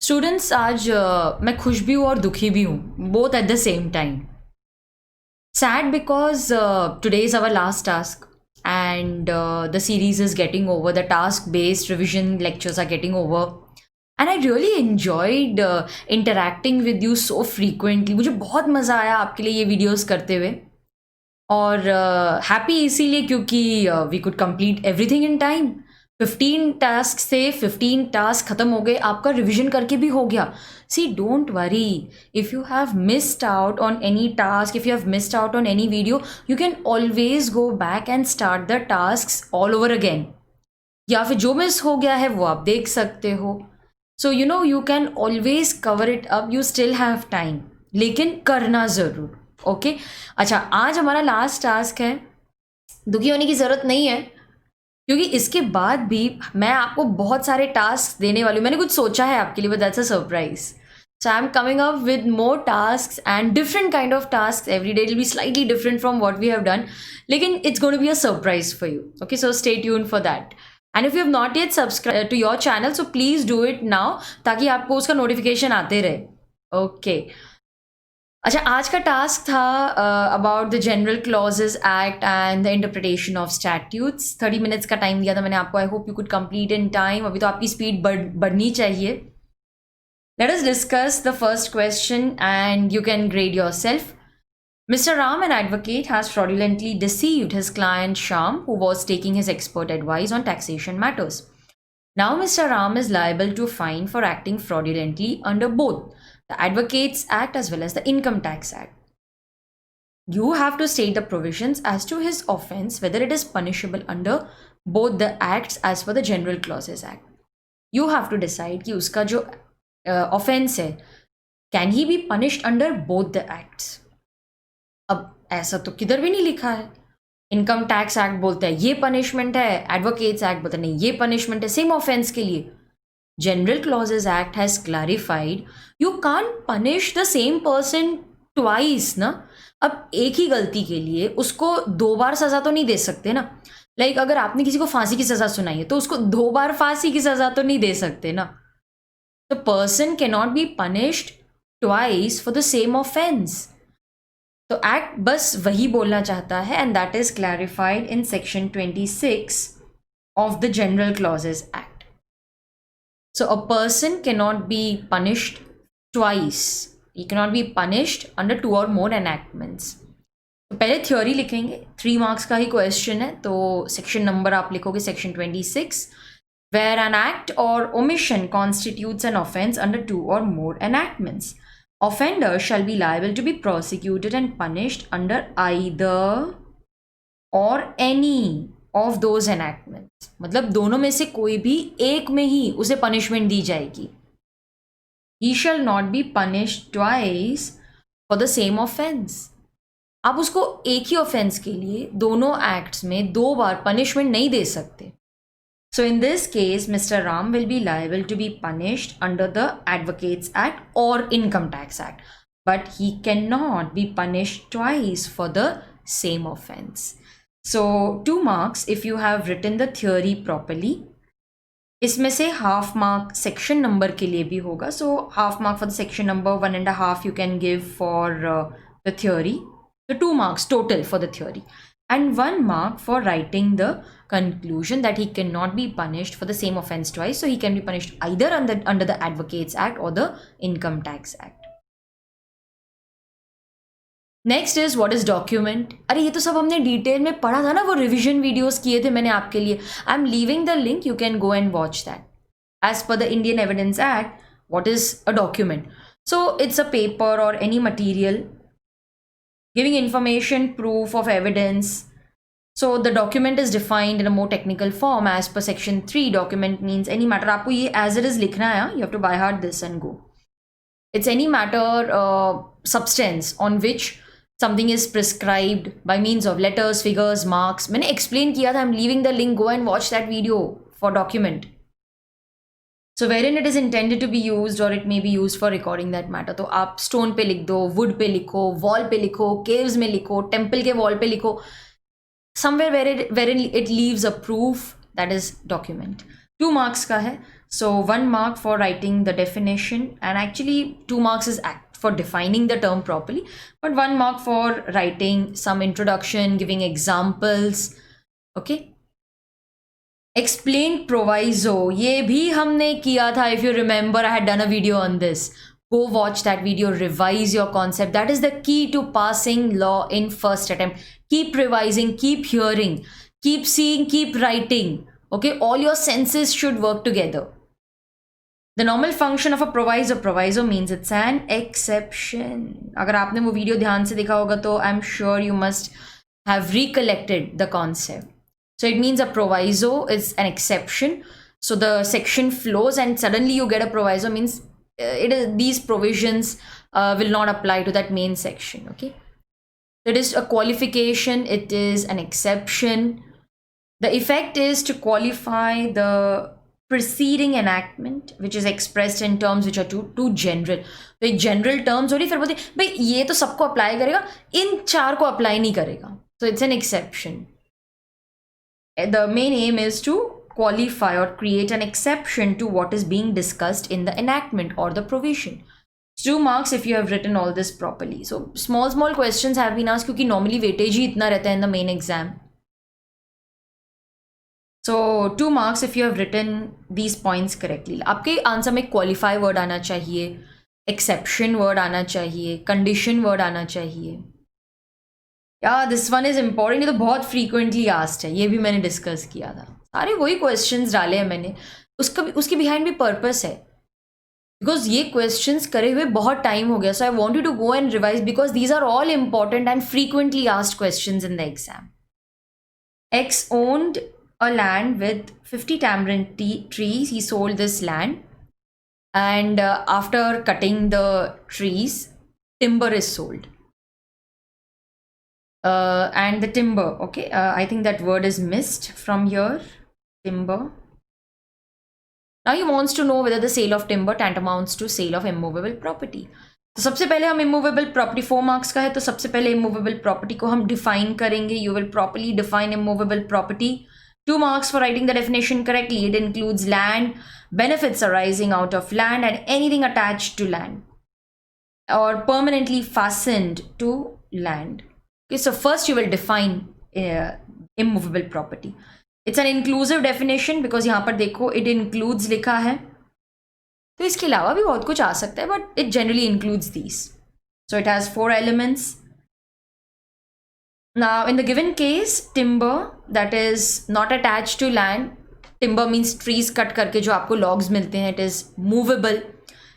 Students आज मैं खुश भी हूँ और दुखी भी हूँ, both at the same time. Sad because today is our last task and the series is getting over. The task based revision lectures are getting over. And I really enjoyed interacting with you so frequently. मुझे बहुत मज़ा आया आपके लिए ये videos करते हुए. और हैप्पी इसीलिए क्योंकि we could complete everything in time. 15 task से 15 टास्क खत्म हो गए, आपका रिवीजन करके भी हो गया. See don't worry, if you have missed out on any task, if you have missed out on any video, you can always go back and start the task all over again. या फिर जो miss हो गया है वो आप देख सकते हो. So you know you can always cover it up, you still have time, लेकिन करना ज़रूर. ओके अच्छा, आज हमारा लास्ट टास्क है. दुखी होने की ज़रूरत नहीं है क्योंकि इसके बाद भी मैं आपको बहुत सारे टास्क देने वाली हूँ. मैंने कुछ सोचा है आपके लिए, but that's a surprise. So I am coming up with more task and different kind of task every day. It will be slightly different from what we have done, लेकिन it's going to be a surprise for you. Okay, so stay tuned for that. And if you have not yet subscribe to your channel, so please do it now, ताकि आपको उसका notification आते रहे. Okay अच्छा, आज का task था about the general clauses act and the interpretation of statutes. 30 minutes का टाइम दिया था मैंने आपको. I hope you could complete in time. अभी तो आपकी स्पीड बढ़नी चाहिए. Let us discuss the first question and you can grade your self. Mr. Ram, an advocate, has fraudulently deceived his client Shyam, who was taking his expert advice on taxation matters. Now, Mr. Ram is liable to fine for acting fraudulently under both the Advocates Act as well as the Income Tax Act. You have to state the provisions as to his offence, whether it is punishable under both the acts as per the General Clauses Act. You have to decide कि उसका जो offence है, can he be punished under both the acts. अब ऐसा तो किधर भी नहीं लिखा है. इनकम टैक्स एक्ट बोलता है ये पनिशमेंट है, एडवोकेट्स एक्ट बोलता है नहीं ये पनिशमेंट है, सेम ऑफेंस के लिए. General clauses act has clarified you can't punish the same person twice ना. अब एक ही गलती के लिए उसको 2 बार सजा तो नहीं दे सकते ना. लाइक अगर आपने किसी को फांसी की सजा सुनाई है तो उसको 2 बार फांसी की सजा तो नहीं दे सकते ना. The person can not be punished twice for the same offence. तो एक्ट बस वही बोलना चाहता है, and that is clarified in section 26 of the general clauses act. So a person can not be punished twice. He can not be punished under 2 और मोर एनैक्टमेंट्स. तो पहले theory लिखेंगे, 3 मार्क्स का ही क्वेश्चन है. तो सेक्शन नंबर आप लिखोगे सेक्शन 26, वेयर एन एक्ट और omission constitutes an offence under 2 और मोर एनैक्टमेंट्स. Offender shall be liable to be prosecuted and punished under either or any of those enactments. मतलब दोनों में से कोई भी एक में ही उसे पनिशमेंट दी जाएगी. He shall not be punished twice for the same offense. आप उसको एक ही ऑफेंस के लिए दोनों एक्ट्स में 2 बार पनिशमेंट नहीं दे सकते. So in this case, Mr. Ram will be liable to be punished under the Advocates Act or Income Tax Act, but he cannot be punished twice for the same offense. So 2 marks if you have written the theory properly. इसमें से half mark section number के लिए भी होगा. So half mark for the section number, 1.5 you can give for the theory. So 2 marks total for the theory. And 1 mark for writing the conclusion that he cannot be punished for the same offense twice. So he can be punished either under the Advocates Act or the Income Tax Act. Next is what is document. अरे ये तो सब हमने detail में पढ़ा था ना, वो रिविजन वीडियोस किए थे मैंने आपके लिए. I am leaving the link, you can go and watch that. As per the Indian Evidence Act, what is a document? So it's a paper or any material giving information, proof of evidence. So the document is defined in a more technical form as per section 3. Document means any matter. आपको ये as it is लिखना है. You have to by heart this and go. It's any matter, substance on which something is prescribed by means of letters, figures, marks. मैंने explain किया था. I'm leaving the link. Go and watch that video for document. So wherein it is intended to be used or it may be used for recording that matter. तो आप stone पे लिख दो, wood पे लिखो, wall पे लिखो, caves में लिखो, temple के wall पे लिखो. Somewhere wherein it leaves a proof, that is document. 2 marks का है. So 1 mark for writing the definition, and actually 2 marks is for defining the term properly, but 1 mark for writing some introduction, giving examples. Okay. Explain proviso, ये भी हमने किया था. If you remember, I had done a video on this. Go watch that video, revise your concept. That is the key to passing law in first attempt. Keep revising, keep hearing, keep seeing, keep writing. Okay, all your senses should work together. The normal function of a proviso means it's an exception. अगर आपने वो video ध्यान से देखा होगा तो I'm sure you must have recollected the concept. So it means a proviso is an exception. So the section flows and suddenly you get a proviso, means these provisions will not apply to that main section. Okay, it is a qualification, it is an exception. The effect is to qualify the preceding enactment which is expressed in terms which are too general. तो एक general terms हो रही, फिर बोलते भाई ये तो सबको अप्लाई करेगा, इन 4 को अप्लाई नहीं करेगा. So it's an exception. The main aim is to qualify or create an exception to what is being discussed in the enactment or the provision. 2 marks if you have written all this properly. So small questions have been asked क्योंकि normally weightage ही इतना रहता है in the main exam. So 2 marks if you have written these points correctly. आपके answer में qualify word आना चाहिए, exception word आना चाहिए, condition word आना चाहिए. यार दिस वन इज इम्पॉर्टेंट. ये तो बहुत फ्रीक्वेंटली आस्क्ड है, ये भी मैंने डिस्कस किया था. सारे वही क्वेश्चंस डाले हैं मैंने. उसके बिहाइंड भी पर्पस है, बिकॉज ये क्वेश्चंस करे हुए बहुत टाइम हो गया. So I want you to go and revise because these are all important and frequently asked questions in the exam. X owned a land with 50 tamarind trees. He sold this land, and after cutting the trees, timber is sold. And the timber, okay, I think that word is missed from here, timber. Now he wants to know whether the sale of timber tantamounts to sale of immovable property. तो सबसे पहले हम immovable property 4 marks का है, तो सबसे पहले immovable property को हम define करेंगे. You will properly define immovable property. 2 marks for writing the definition correctly. It includes land, benefits arising out of land, and anything attached to land or permanently fastened to land. Okay, so first you will define immovable property. It's an inclusive definition because यहाँ पर देखो it includes लिखा है, तो इसके अलावा भी बहुत कुछ आ सकता है, but it generally includes these. So it has 4 elements. Now in the given case, timber that is not attached to land, timber means trees cut करके जो आपको logs मिलते हैं, it is movable.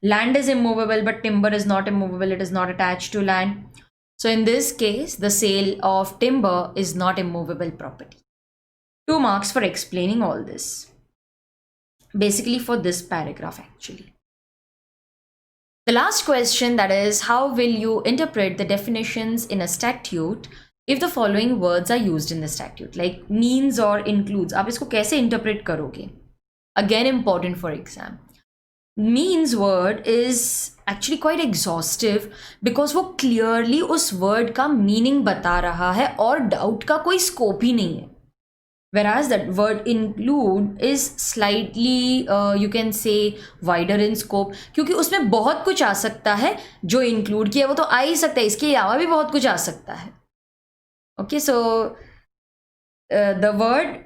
Land is immovable, but timber is not immovable, it is not attached to land. So in this case, the sale of timber is not immovable property. 2 marks for explaining all this. Basically for this paragraph actually. The last question, that is, how will you interpret the definitions in a statute if the following words are used in the statute? Like means or includes. आप इसको कैसे interpret करोगे? Again important for exam. Means word is actually quite exhaustive because वो clearly उस word का meaning बता रहा है और doubt का कोई scope ही नहीं है. Whereas that word include is slightly you can say wider in scope, क्योंकि उसमें बहुत कुछ आ सकता है. जो include किया वो तो आ ही सकता है, इसके अलावा भी बहुत कुछ आ सकता है. Okay, so the word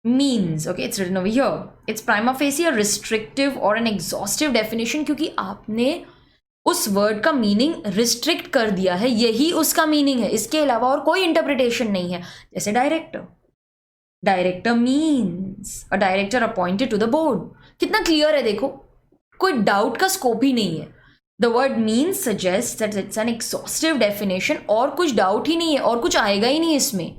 means, okay, it's written over here. It's prima facie a restrictive or an exhaustive definition क्योंकि आपने उस वर्ड का मीनिंग रिस्ट्रिक्ट कर दिया है, यही उसका मीनिंग है, इसके अलावा और कोई इंटरप्रिटेशन नहीं है. जैसे director means a director appointed to the board. कितना क्लियर है देखो, कोई डाउट का स्कोप ही नहीं है. The word means suggest that it's an exhaustive definition, और कुछ डाउट ही नहीं है और कुछ आएगा ही नहीं इसमें.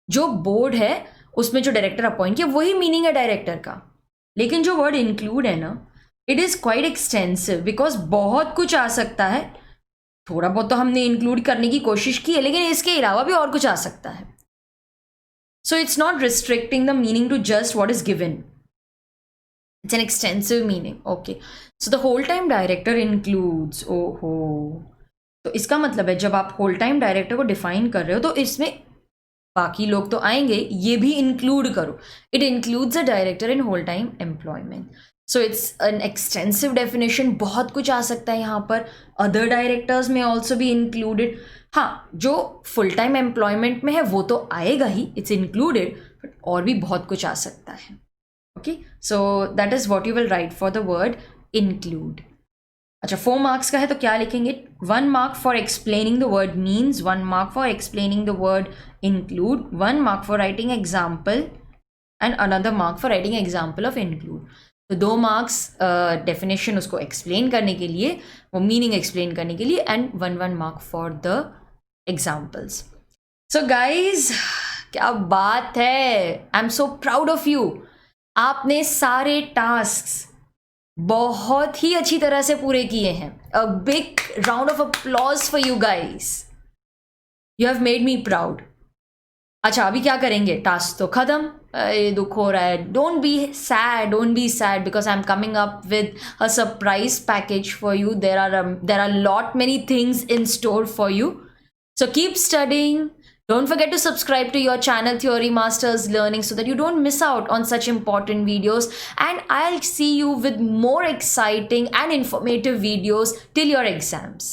जो बोर्ड है उसमें जो डायरेक्टर अपॉइंट किया वही मीनिंग है डायरेक्टर का. लेकिन जो वर्ड इंक्लूड है ना, it is quite extensive because बहुत कुछ आ सकता है. थोड़ा बहुत तो हमने इंक्लूड करने की कोशिश की है, लेकिन इसके अलावा भी और कुछ आ सकता है. So it's not restricting the meaning to just what is given. It's an extensive meaning. Okay, so the whole time director includes. ओहो, तो इसका मतलब है जब आप होल टाइम डायरेक्टर को डिफाइन कर रहे हो तो इसमें बाकी लोग तो आएंगे, ये भी इंक्लूड करो. It includes a director in whole time employment. So it's an extensive definition, बहुत कुछ आ सकता है यहाँ पर. अदर डायरेक्टर्स में ऑल्सो भी इंक्लूडेड. हाँ, जो फुल टाइम एम्प्लॉयमेंट में है वो तो आएगा ही, इट्स इंक्लूडेड, बट और भी बहुत कुछ आ सकता है. Okay, so that is what you will write for the word include. अच्छा, 4 मार्क्स का है तो क्या लिखेंगे? 1 mark for explaining the word means, 1 mark for explaining the word include, 1 mark for writing example and another mark for writing example of include. तो 2 marks definition उसको explain करने के लिए, वो मीनिंग एक्सप्लेन करने के लिए, and 1 mark for the examples. So guys, क्या बात है, I am so proud of you. आपने सारे टास्क बहुत ही अच्छी तरह से पूरे किए हैं. A big round of applause for you guys. You have made me proud. अच्छा, अभी क्या करेंगे? टास्क तो खत्म. ये दुख हो रहा है. Don't be sad because I am coming up with a surprise package for you. There are lot many things in store for you. So keep studying. Don't forget to subscribe to your channel Theory Masters Learning so that you don't miss out on such important videos, and I'll see you with more exciting and informative videos till your exams.